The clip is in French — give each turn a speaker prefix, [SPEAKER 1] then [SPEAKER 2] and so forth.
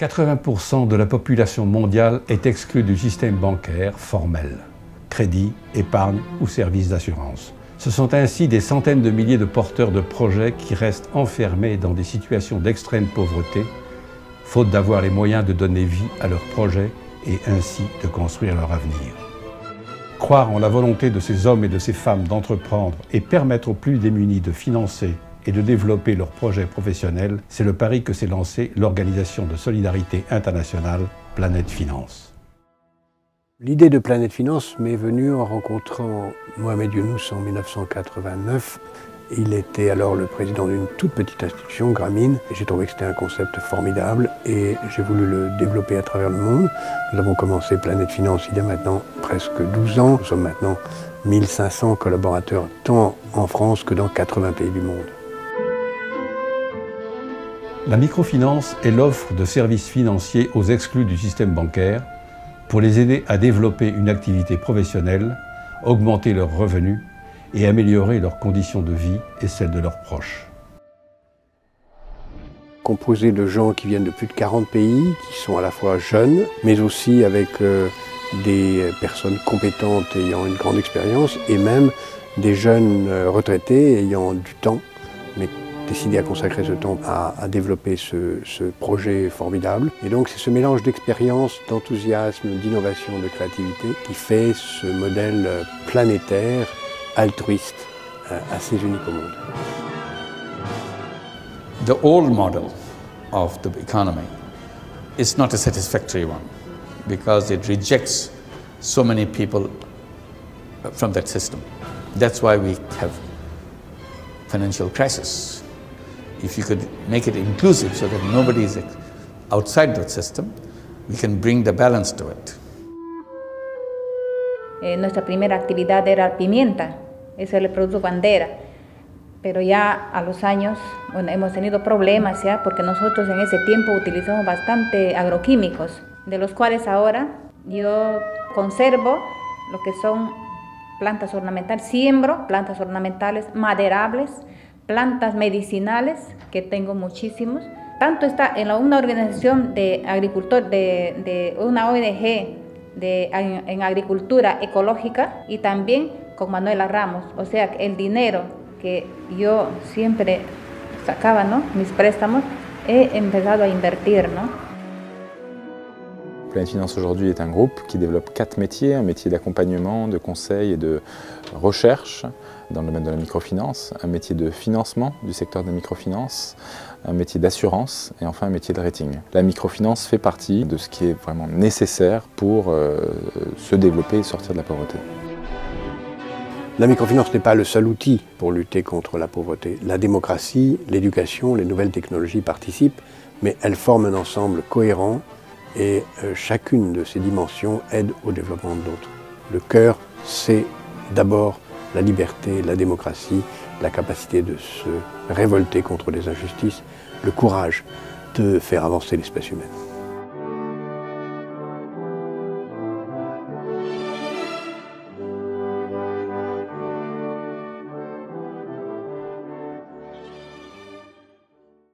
[SPEAKER 1] 80% de la population mondiale est exclue du système bancaire formel, crédit, épargne ou services d'assurance. Ce sont ainsi des centaines de milliers de porteurs de projets qui restent enfermés dans des situations d'extrême pauvreté, faute d'avoir les moyens de donner vie à leurs projets et ainsi de construire leur avenir. Croire en la volonté de ces hommes et de ces femmes d'entreprendre et permettre aux plus démunis de financer et de développer leurs projets professionnels, c'est le pari que s'est lancé l'organisation de solidarité internationale Planète Finance.
[SPEAKER 2] L'idée de Planète Finance m'est venue en rencontrant Mohamed Younous en 1989. Il était alors le président d'une toute petite institution, Grameen, et j'ai trouvé que c'était un concept formidable et j'ai voulu le développer à travers le monde. Nous avons commencé Planète Finance il y a maintenant presque 12 ans. Nous sommes maintenant 1500 collaborateurs, tant en France que dans 80 pays du monde.
[SPEAKER 1] La microfinance est l'offre de services financiers aux exclus du système bancaire pour les aider à développer une activité professionnelle, augmenter leurs revenus et améliorer leurs conditions de vie et celles de leurs proches.
[SPEAKER 2] Composé de gens qui viennent de plus de 40 pays, qui sont à la fois jeunes, mais aussi avec des personnes compétentes ayant une grande expérience et même des jeunes retraités ayant du temps, mais décidé à consacrer ce temps à développer ce projet formidable. Et donc c'est ce mélange d'expérience, d'enthousiasme, d'innovation, de créativité qui fait ce modèle planétaire, altruiste, assez unique au monde.
[SPEAKER 3] The old model of the economy is not a satisfactory one because it rejects so many people from that system. That's why we have financial crisis. If you could make it inclusive so that nobody is outside that system, we can bring the balance to it.
[SPEAKER 4] Nuestra primera actividad era pimienta, ese es el producto bandera, pero ya a los años hemos tenido problemas ya porque nosotros en ese tiempo utilizamos bastante agroquímicos, de los cuales ahora yo conservo lo que son plantas ornamentales, siembro plantas ornamentales maderables, plantas medicinales, que tengo muchísimos. Tanto está en una organización de agricultores, de una ONG en agricultura ecológica y también con Manuela Ramos. O sea, el dinero que yo siempre sacaba, ¿no?, mis préstamos, he empezado a invertir, ¿no?
[SPEAKER 5] Planète Finance aujourd'hui est un groupe qui développe 4 métiers, un métier d'accompagnement, de conseil et de recherche dans le domaine de la microfinance, un métier de financement du secteur de la microfinance, un métier d'assurance et enfin un métier de rating. La microfinance fait partie de ce qui est vraiment nécessaire pour se développer et sortir de la pauvreté.
[SPEAKER 2] La microfinance n'est pas le seul outil pour lutter contre la pauvreté. La démocratie, l'éducation, les nouvelles technologies participent, mais elles forment un ensemble cohérent et chacune de ces dimensions aide au développement de l'autre. Le cœur, c'est d'abord la liberté, la démocratie, la capacité de se révolter contre les injustices, le courage de faire avancer l'espèce humaine.